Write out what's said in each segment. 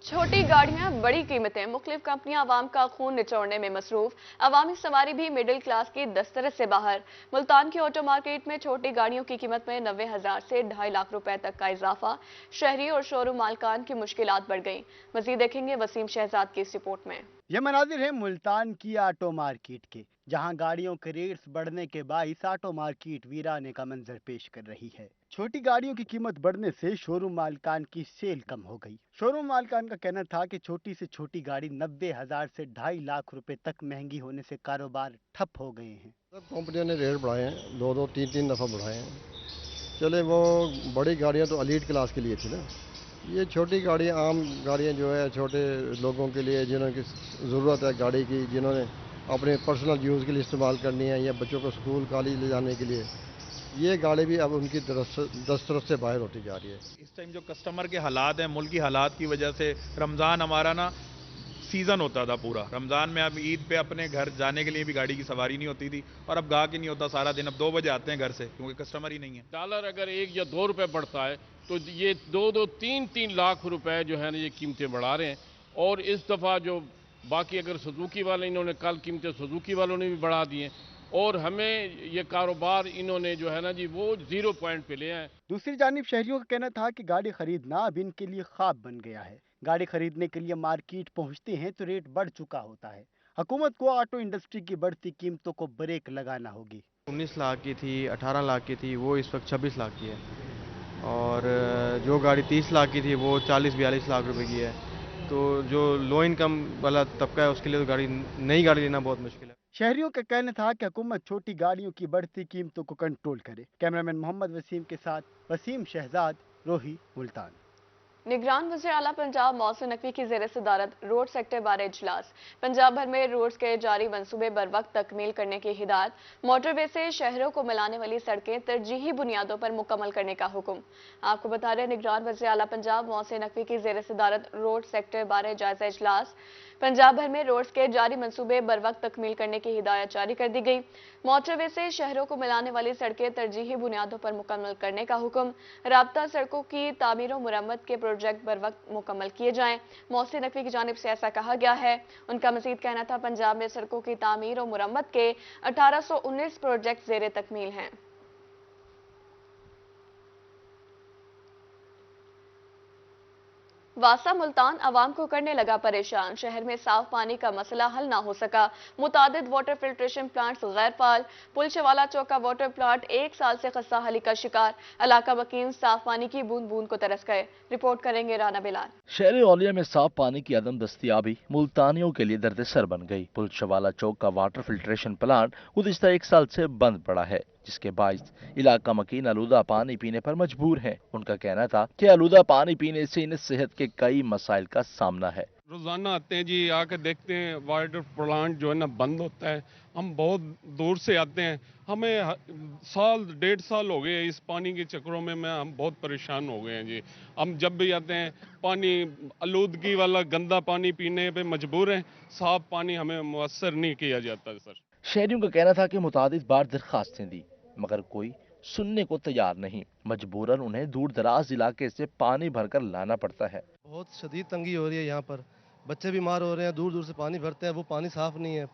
छोटी गाड़ियां बड़ी कीमतें, मुख्तलिफ कंपनियां आवाम का खून निचोड़ने में मसरूफ। अवामी सवारी भी मिडिल क्लास की दस्तरस से बाहर। मुल्तान की ऑटो मार्केट में छोटी गाड़ियों की कीमत में 90,000 से 2.5 लाख रुपए तक का इजाफा। शहरी और शोरूम मालकान की मुश्किलात बढ़ गई। मजीद देखेंगे वसीम शहजाद की इस रिपोर्ट में। ये मनाजिर है मुल्तान की ऑटो मार्केट के, जहां गाड़ियों के रेट्स बढ़ने के बाइस ऑटो मार्केट वीराने का मंजर पेश कर रही है। छोटी गाड़ियों की कीमत बढ़ने से शोरूम मालकान की सेल कम हो गई। शोरूम मालकान का कहना था कि छोटी से छोटी गाड़ी 90,000 से 2.5 लाख रुपए तक महंगी होने से कारोबार ठप हो गए हैं। सब कंपनियों ने रेट बढ़ाए हैं, दो दो तीन तीन दफ़ा बढ़ाए हैं। चले वो बड़ी गाड़ियां तो एलीट क्लास के लिए थी ना, ये छोटी गाड़ियां आम गाड़ियां जो है छोटे लोगों के लिए, जिन्होंने ज़रूरत है गाड़ी की, जिन्होंने अपने पर्सनल यूज़ के लिए इस्तेमाल करनी है या बच्चों को स्कूल कॉलेज ले जाने के लिए, ये गाड़ी भी अब उनकी दस्तरस से बाहर होती जा रही है। इस टाइम जो कस्टमर के हालात हैं, मुल्क की हालात की वजह से, रमज़ान हमारा ना सीज़न होता था पूरा। रमज़ान में अब ईद पे अपने घर जाने के लिए भी गाड़ी की सवारी नहीं होती थी, और अब गाहक ही नहीं होता सारा दिन। अब 2 बजे आते हैं घर से, क्योंकि कस्टमर ही नहीं है। डॉलर अगर 1 या 2 रुपए बढ़ता है तो ये 2-3 लाख रुपए जो है ना ये कीमतें बढ़ा रहे हैं। और इस दफ़ा जो बाकी अगर सुजुकी वाले, इन्होंने कल कीमतें सुजुकी वालों ने भी बढ़ा दी हैं, और हमें ये कारोबार इन्होंने जो है ना जी वो 0 पॉइंट पे ले आए। दूसरी जानिब शहरियों का कहना था कि गाड़ी खरीदना अब इनके लिए ख्वाब बन गया है। गाड़ी खरीदने के लिए मार्केट पहुंचते हैं तो रेट बढ़ चुका होता है। हुकूमत को ऑटो इंडस्ट्री की बढ़ती कीमतों को ब्रेक लगाना होगी। 19 लाख की थी, 18 लाख की थी, वो इस वक्त 26 लाख की है। और जो गाड़ी 30 लाख की थी वो 40-42 लाख रुपए की है। तो जो लो इनकम वाला तबका है उसके लिए तो नई गाड़ी लेना बहुत मुश्किल है। शहरियों का कहना था कि हुकूमत छोटी गाड़ियों की बढ़ती कीमतों को कंट्रोल करे। कैमरामैन मोहम्मद वसीम के साथ वसीम शहजाद, रोही, मुल्तान। निगरान वज़ीर आला पंजाब मोहसिन नकवी की ज़ेर सदारत रोड सेक्टर बारे इजलास। पंजाब भर में रोड्स के जारी मंसूबे बर वक्त तकमील करने की हिदायत। मोटरवे से शहरों को मिलाने वाली सड़कें तरजीही बुनियादों पर मुकम्मल करने का हुक्म। आपको बता रहे निगरान वज़ीर आला पंजाब मोहसिन नकवी की ज़ेर सदारत रोड सेक्टर बारे जायजा इजलास। पंजाब भर में रोड्स के जारी मंसूबे बर वक्त तकमील करने की हिदायत जारी कर दी गई। मोटरवे से शहरों को मिलाने वाली सड़कें तरजीही बुनियादों पर मुकम्मल करने का हुक्म। राब्ता सड़कों की तामीर और मुरम्मत के प्रोजेक्ट बर वक्त मुकम्मल किए जाएं। मोहसिन नकवी की जानिब से ऐसा कहा गया है। उनका मजीद कहना था पंजाब में सड़कों की तामीर और मुरम्मत के 1819 प्रोजेक्ट ज़ेरे तकमील हैं। वासा मुल्तान आवाम को करने लगा परेशान। शहर में साफ पानी का मसला हल ना हो सका। मुतादिद वाटर फिल्ट्रेशन प्लांट्स गैर फाल। पुलशवाला चौक का वाटर प्लांट 1 साल से खस्ता हाली का शिकार। इलाका वकील साफ पानी की बूंद बूंद को तरस गए। रिपोर्ट करेंगे राना बिलाल। शहर औलिया में साफ पानी की अदम दस्तियाबी मुल्तानियों के लिए दर्द-ए-सर बन गई। पुलशवाला चौक का वाटर फिल्ट्रेशन प्लांट गुज़िश्ता 1 साल से बंद पड़ा है, जिसके बाइस इलाका मकीन आलूदा पानी पीने पर मजबूर है। उनका कहना था कि आलूदा पानी पीने से इन्हें सेहत के कई मसाइल का सामना है। रोजाना आते हैं जी, आके देखते हैं वाटर प्लांट जो है ना बंद होता है। हम बहुत दूर से आते हैं, हमें साल 1.5 साल हो गए इस पानी के चक्करों में हम बहुत परेशान हो गए हैं जी। हम जब भी आते हैं पानी आलूदगी वाला गंदा पानी पीने पे मजबूर हैं। साफ पानी हमें मुयस्सर नहीं किया जाता सर। शहरियों का कहना था कि मुतादिद बार दरखास्तें दी, मगर कोई सुनने को तैयार नहीं। मजबूरन उन्हें दूर दराज इलाके से पानी भरकर लाना पड़ता है। बहुत शदीद तंगी हो रही है, यहाँ पर बच्चे बीमार हो रहे हैं, दूर दूर से पानी भरते हैं, वो पानी साफ़ नहीं है।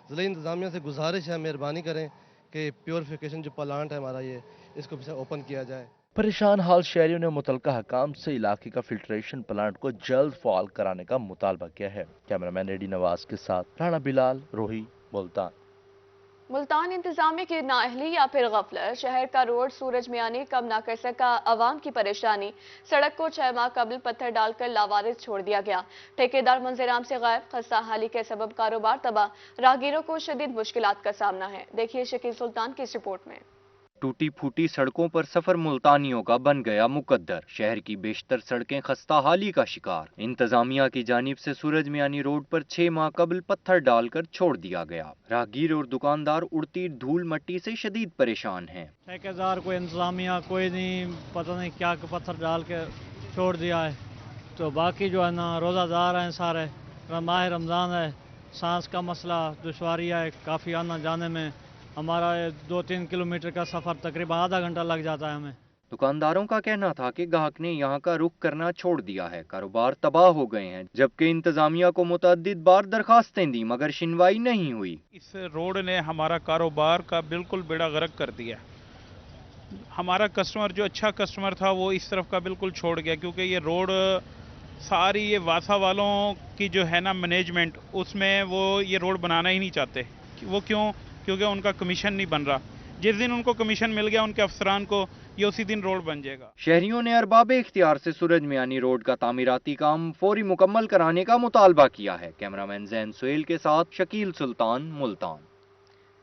ज़िला इंतज़ामिया से गुजारिश है, मेहरबानी करें कि प्योरीफिकेशन जो प्लांट है हमारा ये, इसको फिर ओपन किया जाए। परेशान हाल शहरियों ने मुतलका हकाम से इलाके का फिल्ट्रेशन प्लांट को जल्द फाल कराने का मुतालबा किया है। कैमरामैन एडी नवाज के साथ राणा बिलाल, रोही, मुल्तान। मुल्तान इंतजामिया की नाअहली या फिर गफलत। शहर का रोड सूरज मियानी कम ना कर सका, अवाम की परेशानी। सड़क को 6 माह कबल पत्थर डालकर लावारिस छोड़ दिया गया। ठेकेदार मंजराम से गायब। खस्ता हाली के सबब कारोबार तबाह। राहगीरों को शदीद मुश्किलात का सामना है। देखिए शकील सुल्तान की इस रिपोर्ट में। टूटी फूटी सड़कों पर सफर मुल्तानियों का बन गया मुकद्दर। शहर की बेशतर सड़कें खस्ता हाली का शिकार। इंतजामिया की जानिब से सूरज मियानी रोड पर 6 माह कबल पत्थर डालकर छोड़ दिया गया। राहगीर और दुकानदार उड़ती धूल मट्टी से शदीद परेशान हैं। ठेकेदार कोई इंतजामिया कोई नहीं, पता नहीं क्या पत्थर डाल के छोड़ दिया है। तो बाकी जो है ना रोज़ादार हैं सारे, माह रमज़ान है, सांस का मसला, दुश्वारी है काफ़ी आना जाने में। हमारा 2-3 किलोमीटर का सफ़र तकरीबन आधा घंटा लग जाता है हमें। दुकानदारों का कहना था कि ग्राहक ने यहाँ का रुख करना छोड़ दिया है, कारोबार तबाह हो गए हैं, जबकि इंतजामिया को मुतअद्दिद बार दरखास्तें दी मगर सुनवाई नहीं हुई। इस रोड ने हमारा कारोबार का बिल्कुल बेड़ा गर्क कर दिया। हमारा कस्टमर जो अच्छा कस्टमर था वो इस तरफ का बिल्कुल छोड़ गया, क्योंकि ये रोड सारी ये वासा वालों की जो है ना मैनेजमेंट, उसमें वो ये रोड बनाना ही नहीं चाहते। वो क्यों? क्योंकि उनका कमीशन नहीं बन रहा। जिस दिन उनको कमीशन मिल गया उनके अफसरान को, ये उसी दिन रोड बन जाएगा। शहरियों ने अरबाबे इख्तियार से सूरज मियानी रोड का तामीराती काम फौरी मुकम्मल कराने का मुतालबा किया है। कैमरामैन जैन सुहेल के साथ शकील सुल्तान, मुल्तान।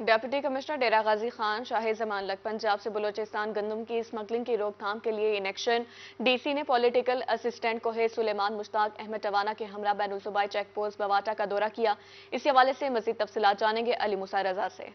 डेप्यूटी कमिश्नर डेरा गाजी खान शाही जमान लग पंजाब से बलूचिस्तान गंदम की स्मगलिंग की रोकथाम के लिए इन एक्शन। डीसी ने पॉलिटिकल असिस्टेंट कोहे सुलेमान मुश्ताक अहमद टवाना के हमरा बैनुल सूबाई चेक पोस्ट बवाटा का दौरा किया। इस हवाले से मजीद तफसीलात जानेंगे अली मुसा रजा से।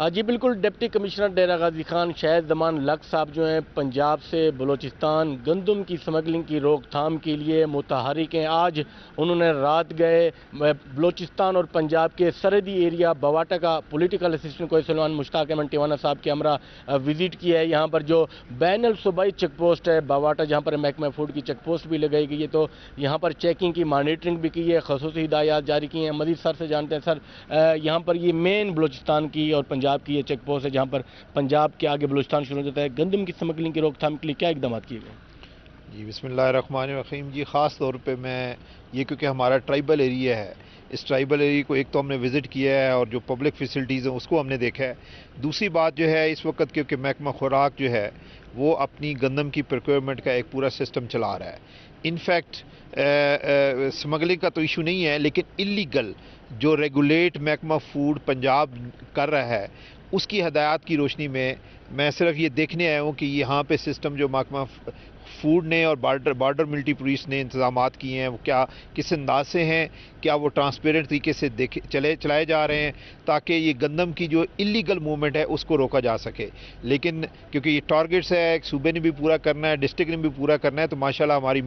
जी बिल्कुल, डिप्टी कमिश्नर डेरा गाजी खान शाहिद जमान लग साहब जो हैं पंजाब से बलूचिस्तान गंदम की स्मगलिंग की रोकथाम के लिए मुतहरिक हैं। आज उन्होंने रात गए बलूचिस्तान और पंजाब के सरहदी एरिया बवाटा का पॉलिटिकल असिस्टेंट कोहे सुलेमान मुश्ताक अहमद टवाना साहब के हमरा विजिट किया है। यहाँ पर जो बैनुल सूबाई चेक पोस्ट है बवाटा, जहाँ पर महकमा फूड की चेक पोस्ट भी लगाई गई है, तो यहाँ पर चेकिंग की मॉनिटरिंग भी की है, खसूसी हिदायत जारी की हैं। मजीद सर से जानते हैं। सर, यहाँ पर ये मेन बलूचिस्तान की और पंजाब की ये चेक पोस्ट है जहां पर पंजाब के आगे बलूचिस्तान शुरू हो जाता है। गंदम की स्मगलिंग की रोकथाम के लिए क्या इकदाम किए गए? जी बिस्मिल्लाहिर्रहमानिर्रहीम। जी ख़ास तौर पे मैं ये, क्योंकि हमारा ट्राइबल एरिया है, इस ट्राइबल एरिया को एक तो हमने विज़िट किया है और जो पब्लिक फैसिलिटीज़ हैं उसको हमने देखा है। दूसरी बात जो है, इस वक्त क्योंकि महकमा खुराक जो है वो अपनी गंदम की प्रोक्योरमेंट का एक पूरा सिस्टम चला रहा है। इनफैक्ट स्मगलिंग का तो इशू नहीं है, लेकिन इलीगल जो रेगुलेट महकमा फूड पंजाब कर रहा है उसकी हदायत की रोशनी में मैं सिर्फ ये देखने आया हूँ कि यहाँ पे सिस्टम जो महकमा फूड ने और बॉर्डर मिलिट्री पुलिस ने इंतजामात किए हैं वो क्या किस अंदाज से हैं, क्या वो ट्रांसपेरेंट तरीके से चलाए जा रहे हैं ताकि ये गंदम की जो इलीगल मूवमेंट है उसको रोका जा सके। लेकिन क्योंकि ये टारगेट्स है, एक सूबे ने भी पूरा करना है, डिस्ट्रिक्ट ने भी पूरा करना है, तो माशाल्लाह हमारी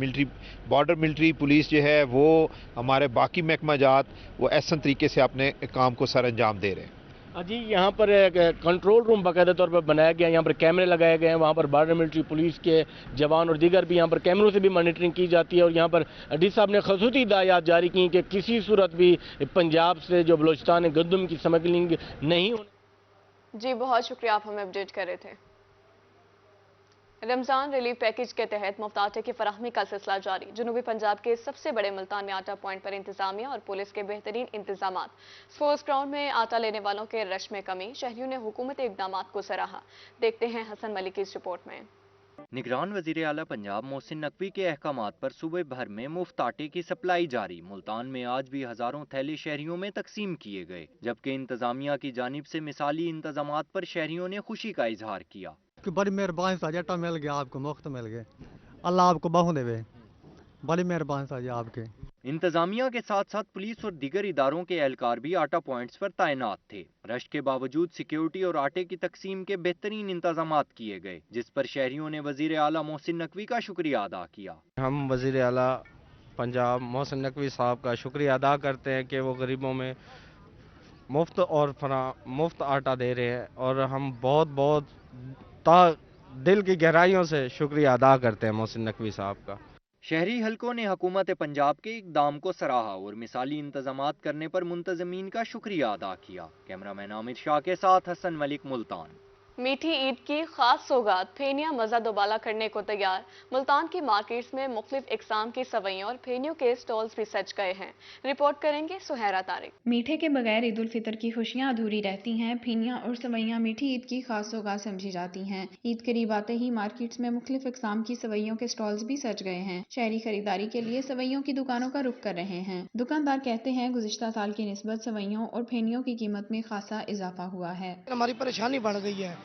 बॉर्डर मिलिट्री पुलिस जो है वो हमारे बाकी महकमा जात वो ऐसा तरीके से अपने काम को सर अंजाम दे रहे हैं। जी, यहाँ पर कंट्रोल रूम बाकायदा तौर पर बनाया गया है, यहाँ पर कैमरे लगाए गए हैं, वहाँ पर बॉर्डर मिलिट्री पुलिस के जवान और दीगर भी यहाँ पर कैमरों से भी मॉनिटरिंग की जाती है। और यहाँ पर डी साहब ने खसूसी हिदायत जारी की कि किसी सूरत भी पंजाब से जो बलूचिस्तान गंदम की स्मगलिंग नहीं होने। जी बहुत शुक्रिया, आप हमें अपडेट कर रहे थे। रमजान रिलीफ पैकेज के तहत मुफ्त आटे की फराहमी का सिलसिला जारी। जनूबी पंजाब के सबसे बड़े मुल्तान में आटा पॉइंट पर इंतजामिया और पुलिस के बेहतरीन इंतजाम। स्पोर्ट्स ग्राउंड में आटा लेने वालों के रश में कमी, शहरियों ने हुकूमती इकदाम को सराहा। देखते हैं हसन मलिक की इस रिपोर्ट में। निगरान वजीर आला पंजाब मोहसिन नकवी के अहकामात पर सूबे भर में मुफ्त आटे की सप्लाई जारी। मुल्तान में आज भी हजारों थैले शहरियों में तकसीम किए गए, जबकि इंतजामिया की जानिब से मिसाली इंतजामात पर शहरियों ने खुशी का इजहार किया। बड़ी मेहरबानी से आटा मिल गया, आपको मुफ्त मिल गए, अल्लाह आपको बहु देवे, बड़ी मेहरबानी से आपके। इंतजामिया के साथ साथ पुलिस और दीगर इदारों के एहलकार भी आटा पॉइंट्स पर तैनात थे। रश के बावजूद सिक्योरिटी और आटे की तकसीम के बेहतरीन इंतजामात किए गए, जिस पर शहरियों ने वजीर आला मोहसिन नकवी का शुक्रिया अदा किया। हम वजीर आला पंजाब मोहसिन नकवी साहब का शुक्रिया अदा करते हैं कि वो गरीबों में मुफ्त आटा दे रहे हैं, और हम बहुत दिल की गहराइयों से शुक्रिया अदा करते हैं मोहसिन नकवी साहब का। शहरी हलकों ने हुकूमत पंजाब के इकदाम को सराहा और मिसाली इंतजामात करने पर मुंतजमीन का शुक्रिया अदा किया। कैमरामैन आमिर शाह के साथ हसन मलिक, मुल्तान। मीठी ईद की खास सौगात, फेनियां मजा दोबाला करने को तैयार। मुल्तान की मार्केट्स में मुख्तलिफ इकसाम की सवैयों और फेनियों के स्टॉल्स भी सज गए हैं। रिपोर्ट करेंगे सुहैरा तारिक। मीठे के बगैर ईद उल फितर की खुशियां अधूरी रहती हैं। फेनियां और सवैयां मीठी ईद की खास सौगात समझी जाती हैं। ईद करीब आते ही मार्केट्स में मुख्तलिफ इकसाम की सवैयों के स्टॉल्स भी सज गए हैं। शहरी खरीदारी के लिए सवैयों की दुकानों का रुख कर रहे हैं। दुकानदार कहते हैं गुज़िश्ता साल की निस्बत सवैयों और फेनियों की कीमत में खासा इजाफा हुआ है। हमारी परेशानी बढ़ गई है,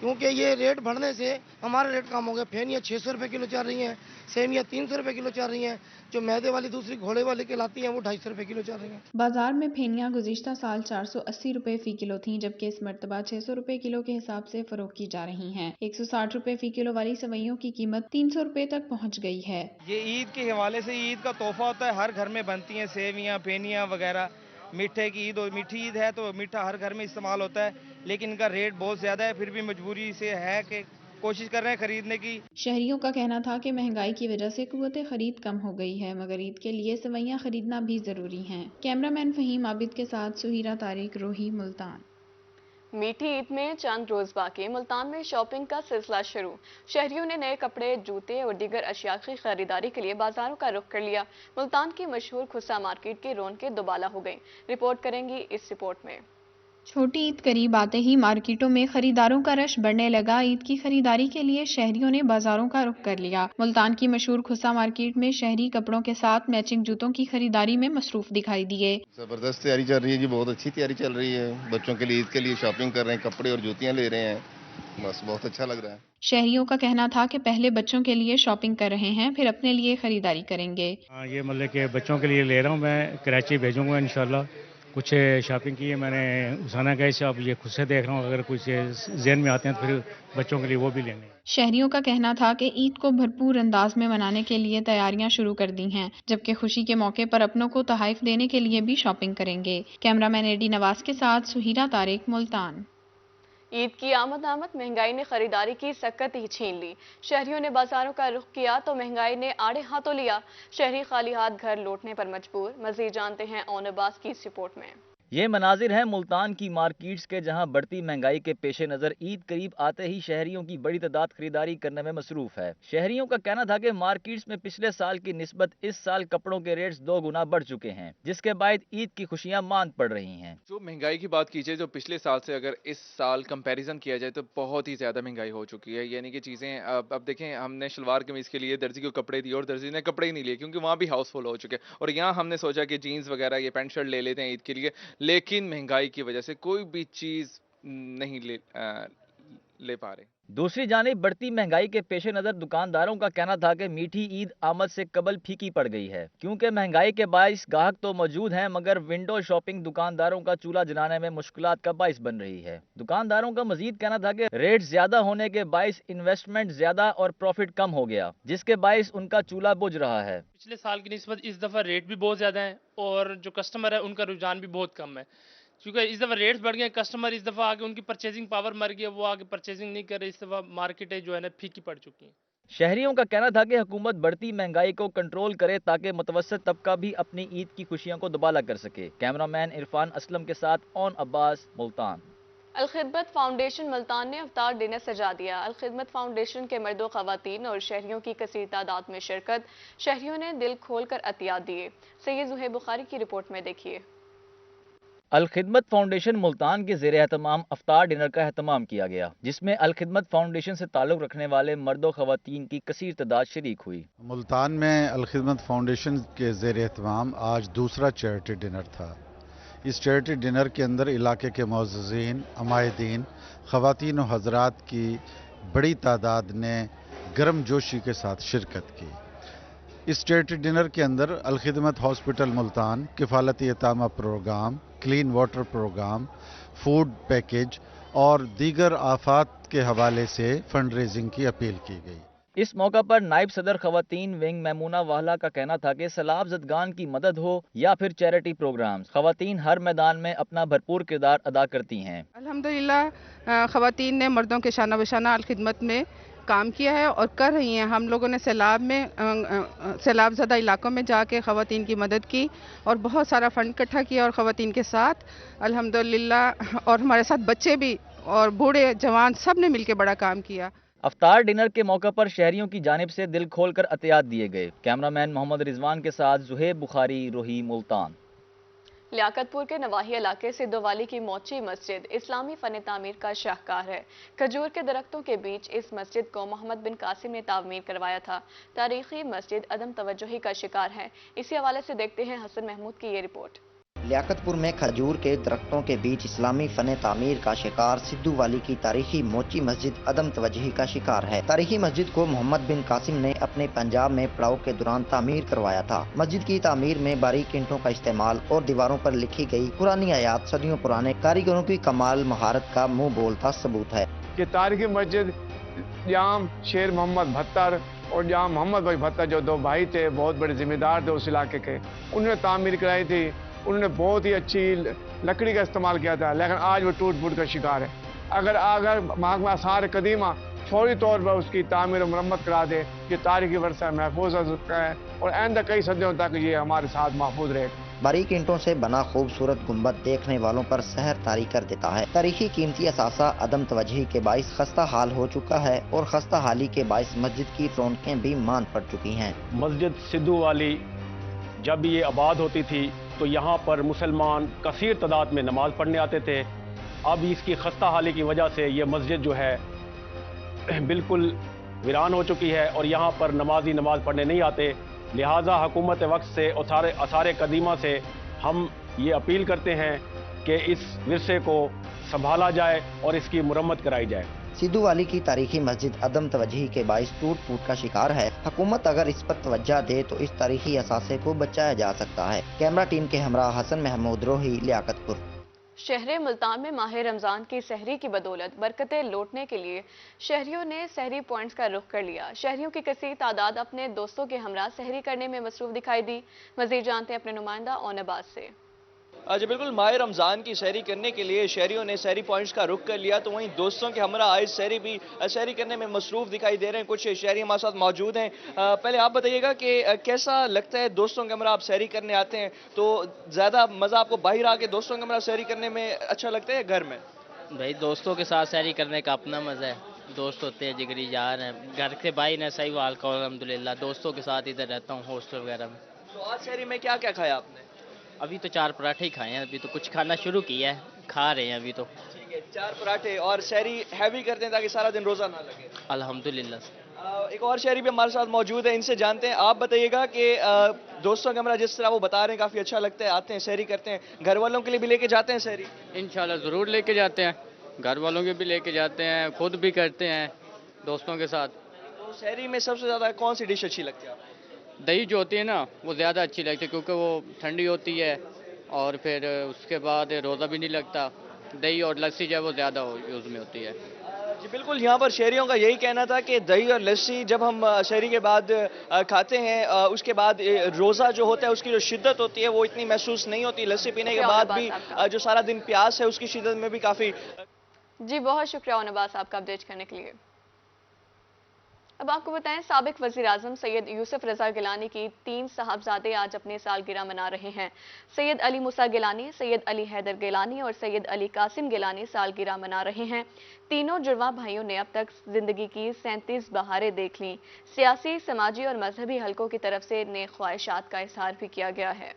क्योंकि ये रेट बढ़ने से हमारे रेट कम हो गए। फेनियाँ 600 रुपये किलो चल रही हैं, सेमियाँ 300 रुपये किलो चल रही हैं, जो मैदे वाली दूसरी घोड़े वाली कहलाती हैं वो 250 रुपये किलो चल रही हैं। बाजार में फेनियाँ गुज़िश्ता साल 480 रुपये फी किलो थीं, जबकि इस मरतबा 600 रुपये किलो के हिसाब से फरोख्त की जा रही हैं। 160 रुपये फी किलो वाली सवैयों की कीमत 300 रुपये तक पहुँच गई है। ये ईद के हवाले से ईद का तोहफा होता है, हर घर में बनती हैं सेवियाँ फेनियाँ वगैरह। मीठे की ईद और मीठी ईद है तो मीठा हर घर में इस्तेमाल होता है, लेकिन इनका रेट बहुत ज़्यादा है। फिर भी मजबूरी से है कि कोशिश कर रहे हैं खरीदने की। शहरियों का कहना था कि महंगाई की वजह से कुव्वत खरीद कम हो गई है, मगर ईद के लिए सवैयां खरीदना भी जरूरी है। कैमरामैन फहीम आबिद के साथ सुहीरा तारिक, रोही, मुल्तान। मीठी ईद में चंद रोज बाकी, मुल्तान में शॉपिंग का सिलसिला शुरू। शहरियों ने नए कपड़े, जूते और दीगर अशिया की खरीदारी के लिए बाजारों का रुख कर लिया। मुल्तान की मशहूर खुस्सा मार्केट की रौनकें दोबाला हो गईं। रिपोर्ट करेंगी इस रिपोर्ट में। छोटी ईद करीब आते ही मार्केटों में खरीदारों का रश बढ़ने लगा। ईद की खरीदारी के लिए शहरियों ने बाजारों का रुख कर लिया। मुल्तान की मशहूर खुस्सा मार्केट में शहरी कपड़ों के साथ मैचिंग जूतों की खरीदारी में मसरूफ दिखाई दिए। जबरदस्त तैयारी चल रही है जी, बहुत अच्छी तैयारी चल रही है। बच्चों के लिए ईद के लिए शॉपिंग कर रहे हैं, कपड़े और जूतियां ले रहे हैं, बस बहुत अच्छा लग रहा है। शहरियों का कहना था कि पहले बच्चों के लिए शॉपिंग कर रहे हैं, फिर अपने लिए खरीदारी करेंगे। ये मतलब कि बच्चों के लिए ले रहा हूँ, मैं कराची भेजूंगा इंशाल्लाह। कुछ शॉपिंग की है मैंने उसाना गए से, अब ये खुद से देख रहा हूँ, अगर कुछ ज़हन में आते हैं तो फिर बच्चों के लिए वो भी लेंगे। शहरियों का कहना था कि ईद को भरपूर अंदाज में मनाने के लिए तैयारियां शुरू कर दी हैं, जबकि खुशी के मौके पर अपनों को तोहफे देने के लिए भी शॉपिंग करेंगे। कैमरामैन एडी नवाज के साथ सुहीरा तारिक, मुल्तान। ईद की आमद महंगाई ने खरीदारी की सक्कत ही छीन ली। शहरियों ने बाजारों का रुख किया तो महंगाई ने आड़े हाथों लिया। शहरी खाली हाथ घर लौटने पर मजबूर। मजीद जानते हैं ओन अब्बास की इस रिपोर्ट में। ये मनाजिर हैं मुल्तान की मार्केट्स के, जहां बढ़ती महंगाई के पेश नज़र ईद करीब आते ही शहरियों की बड़ी तादाद खरीदारी करने में मसरूफ है। शहरियों का कहना था कि मार्केट्स में पिछले साल की निस्बत इस साल कपड़ों के रेट्स 2 गुना बढ़ चुके हैं, जिसके बाद ईद की खुशियां मांद पड़ रही हैं। जो महंगाई की बात कीजिए, जो पिछले साल से अगर इस साल कंपैरिजन किया जाए तो बहुत ही ज़्यादा महंगाई हो चुकी है। यानी कि चीज़ें अब देखें, हमने शलवार कमीज़ के लिए दर्जी को कपड़े दिए और दर्जी ने कपड़े ही नहीं लिए, क्योंकि वहाँ भी हाउसफुल हो चुके हैं। और यहाँ हमने सोचा कि जीन्स वगैरह ये पैंट शर्ट ले लेते हैं ईद के लिए, लेकिन महंगाई की वजह से कोई भी चीज नहीं ले पा रहे। दूसरी जानिब बढ़ती महंगाई के पेश नज़र दुकानदारों का कहना था कि मीठी ईद आमद से कबल फीकी पड़ गई है, क्योंकि महंगाई के बाइस ग्राहक तो मौजूद हैं, मगर विंडो शॉपिंग दुकानदारों का चूल्हा जलाने में मुश्किलात का बाइस बन रही है। दुकानदारों का मजीद कहना था कि रेट ज्यादा होने के बाइस इन्वेस्टमेंट ज्यादा और प्रॉफिट कम हो गया, जिसके बाइस उनका चूल्हा बुझ रहा है। पिछले साल की निस्बत इस दफा रेट भी बहुत ज्यादा है और जो कस्टमर है उनका रुझान भी बहुत कम है, क्योंकि इस दफ़ा रेट्स बढ़ गए। कस्टमर इस दफ़ा आगे उनकी परचेजिंग पावर मर गई है, वो आगे परचेजिंग नहीं कर रहे। इस दफ़ा मार्केटें जो है ना फीकी पड़ चुकी हैं। शहरियों का कहना था कि हुकूमत बढ़ती महंगाई को कंट्रोल करे ताकि मुतवस्सित तबका भी अपनी ईद की खुशियों को दुबाला कर सके। कैमरामैन इरफान असलम के साथ ओन अब्बास, मुल्तान। अलखिदमत फाउंडेशन मुल्तान ने इफ्तार डिनर सजा दिया। अलखिदमत फाउंडेशन के मर्दों, खवातीन और शहरियों की कसीर तादाद में शिरकत। शहरियों ने दिल खोल कर अतियात दिए। सैयद ज़ुहैब बुखारी की रिपोर्ट में देखिए। अलखिदमत फाउंडेशन मुल्तान के ज़ेर एहतमाम अफ्तार डिनर का एहतमाम किया गया, जिसमें अलखिदमत फाउंडेशन से ताल्लुक़ रखने वाले मर्दों खवातीन की कसीर तादाद शरीक हुई। मुल्तान में अलखिदमत फाउंडेशन के ज़ेर एहतमाम आज दूसरा चैरिटी डिनर था। इस चैरिटी डिनर के अंदर इलाके के मुअज़्ज़िज़ीन, अमायदीन, खवातीन और हज़रात की बड़ी तादाद ने गर्मजोशी के साथ शिरकत की। इस चैरिटी डिनर के अंदर अलखिदमत हॉस्पिटल मुल्तान किफ़ालती यतामा programme, clean water programme, food package और दीगर आफात के हवाले से फंड रेजिंग की अपील की गई। इस मौका पर नायब सदर खवातीन विंग मैमूना वाहला का कहना था कि सैलाब ज़दगान की मदद हो या फिर चैरिटी प्रोग्राम, खवातीन हर मैदान में अपना भरपूर किरदार अदा करती हैं। अल्हम्दुलिल्लाह खवातीन ने मर्दों के शाना बशाना अलखिदमत में काम किया है और कर रही हैं। हम लोगों ने सैलाब ज़दा इलाकों में जाके ख़वातीन की मदद की और बहुत सारा फ़ंड इकट्ठा किया और ख़वातीन के साथ अल्हम्दुलिल्लाह, और हमारे साथ बच्चे भी और बूढ़े जवान सब ने मिलकर बड़ा काम किया। अफ्तार डिनर के मौके पर शहरियों की जानिब से दिल खोलकर अतियात दिए गए। कैमरामैन मोहम्मद रिजवान के साथ ज़ुहैब बुखारी, रोही, मुल्तान। लियाकतपुर के नवाही इलाके से दोवाली की मोची मस्जिद इस्लामी फ़न तामीर का शाहकार है। खजूर के दरख्तों के बीच इस मस्जिद को मोहम्मद बिन कासिम ने तामीर करवाया था। तारीखी मस्जिद अदम तवज्जुही का शिकार है। इसी हवाले से देखते हैं हसन महमूद की ये रिपोर्ट। लियाकतपुर में खजूर के दरख्तों के बीच इस्लामी फन तामीर का शिकार सिद्धू वाली की तारीखी मोची मस्जिद अदम तवज्जुही का शिकार है। तारीखी मस्जिद को मोहम्मद बिन कासिम ने अपने पंजाब में पड़ाव के दौरान तामीर करवाया था। मस्जिद की तामीर में बारीक ईंटों का इस्तेमाल और दीवारों पर लिखी गई पुरानी आयात सदियों पुराने कारीगरों की कमाल महारत का मुंह बोलता सबूत है कि तारीखी मस्जिद जाम शेर मोहम्मद भत्तर और जाम मोहम्मद भाई भत्तर, जो दो भाई थे, बहुत बड़े जिम्मेदार थे उस इलाके के, उन्होंने तामीर कराई थी। उन्होंने बहुत ही अच्छी लकड़ी का इस्तेमाल किया था, लेकिन आज वो टूट फूट का शिकार है। अगर महकमा आसार कदीमा फौरी तौर पर उसकी तामीर और मरम्मत करा दे। ये तारीखी वर्षा महफूज हो चुका है और आइंदा कई सदियों तक ये हमारे साथ महफूज रहे। बारीक ईंटों से बना खूबसूरत गुंबद देखने वालों पर सहर तारी कर देता है। तारीखी कीमती असासा अदम तवज्जोही के बाइस खस्ता हाल हो चुका है और खस्ता हाली के बाइस मस्जिद की रौनकें भी मान पड़ चुकी हैं। मस्जिद सिद्धू वाली जब ये आबाद होती थी तो यहाँ पर मुसलमान कसीर तादाद में नमाज पढ़ने आते थे। अब इसकी खस्ता हाली की वजह से ये मस्जिद जो है बिल्कुल वीरान हो चुकी है और यहाँ पर नमाजी नमाज पढ़ने नहीं आते। लिहाजा हुकूमत वक्त से आसार कदीमा से हम ये अपील करते हैं कि इस विरसे को संभाला जाए और इसकी मुरम्मत कराई जाए। सिद्धू वाली की तारीखी मस्जिद अदम तवज्जोही के बाइस टूट फूट का शिकार है। हुकूमत अगर इस पर तवज्जो दे तो इस तारीखी असासे को बचाया जा सकता है। कैमरा टीम के हमरा हसन महमूद रोही, लियाकतपुर। शहर मुल्तान में माह रमज़ान की सहरी की बदौलत बरकतें लौटने के लिए शहरियों ने सहरी पॉइंट्स का रुख कर लिया। शहरियों की कसीर तादाद अपने दोस्तों के हमरा सहरी करने में मसरूफ दिखाई दी। मज़ीद जानते हैं अपने नुमाइंदा ओनबाज से। जी बिल्कुल, माह रमज़ान की सहरी करने के लिए शहरियों ने सहरी पॉइंट्स का रुख कर लिया, तो वहीं दोस्तों के हमरा आज सहरी भी सहरी करने में मसरूफ दिखाई दे रहे हैं। कुछ शहरी हमारे साथ मौजूद हैं। पहले आप बताइएगा कि कैसा लगता है दोस्तों के हमरा आप सहरी करने आते हैं तो ज़्यादा मज़ा आपको बाहर आके दोस्तों के हमरा सहरी करने में अच्छा लगता है घर में? भाई दोस्तों के साथ सहरी करने का अपना मज़ा है। दोस्त होते हैं, जिगरी यार हैं। घर के भाई ने सही वाल का अल्हम्दुलिल्लाह। दोस्तों के साथ इधर रहता हूँ हॉस्टल वगैरह में। तो आज सहरी में क्या क्या खाया आपने? अभी तो 4 पराठे ही खाए हैं। अभी तो कुछ खाना शुरू किया है, खा रहे हैं अभी तो। ठीक है, 4 पराठे और सहरी हैवी करते हैं ताकि सारा दिन रोज़ा ना लगे। अल्हम्दुलिल्लाह। एक और शहरी भी हमारे साथ मौजूद है, इनसे जानते हैं। आप बताइएगा कि दोस्तों का हमरा जिस तरह वो बता रहे हैं काफ़ी अच्छा लगता है, आते हैं सहरी करते हैं, घर वालों के लिए भी लेके जाते हैं सहरी? इंशाल्लाह ज़रूर लेके जाते हैं। घर वालों के भी लेके जाते हैं, खुद भी करते हैं दोस्तों के साथ। तो सहरी में सबसे ज़्यादा कौन सी डिश अच्छी लगती है आपको? दही जो होती है ना वो ज़्यादा अच्छी लगती है क्योंकि वो ठंडी होती है और फिर उसके बाद रोज़ा भी नहीं लगता। दही और लस्सी जो है वो ज़्यादा यूज़ में होती है। जी बिल्कुल, यहाँ पर शहरियों का यही कहना था कि दही और लस्सी जब हम शहरी के बाद खाते हैं, उसके बाद रोज़ा जो होता है उसकी जो शिद्दत होती है वो इतनी महसूस नहीं होती। लस्सी पीने के बाद भी जो सारा दिन प्यास है उसकी शिद्दत में भी काफ़ी। जी बहुत शुक्रिया ओनबाज आपका अपडेट करने के लिए। अब आपको बताएं, साबिक वज़ीर आज़म सैयद यूसुफ रज़ा गिलानी की 3 साहबजादे आज अपनी सालगिरह मना रहे हैं। सैयद अली मूसा गिलानी, सैयद अली हैदर गिलानी और सैयद अली कासिम गिलानी सालगिरह मना रहे हैं। तीनों जुड़वा भाइयों ने अब तक जिंदगी की 37 बहारें देख लीं। सियासी, समाजी और मजहबी हलकों की तरफ से नेक ख्वाहिशात का इजहार भी किया गया है।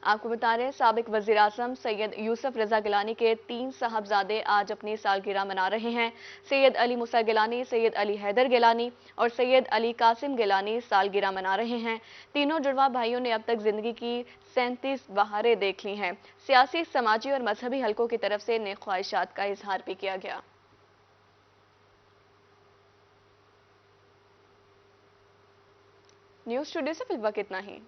आपको बता रहे हैं, साबिक वज़ीर आज़म सैयद यूसुफ रज़ा गिलानी के 3 साहबजादे आज अपनी सालगिरह मना रहे हैं। सैयद अली मूसा गिलानी, सैयद अली हैदर गिलानी और सैयद अली कासिम गिलानी सालगिरह मना रहे हैं। तीनों जुड़वा भाइयों ने अब तक जिंदगी की 37 बहारें देख ली हैं। सियासी, समाजी और मजहबी हलकों की तरफ से नेक ख्वाहिशात का इजहार भी किया गया। न्यूज़ स्टूडियो से फिलहाल इतना ही।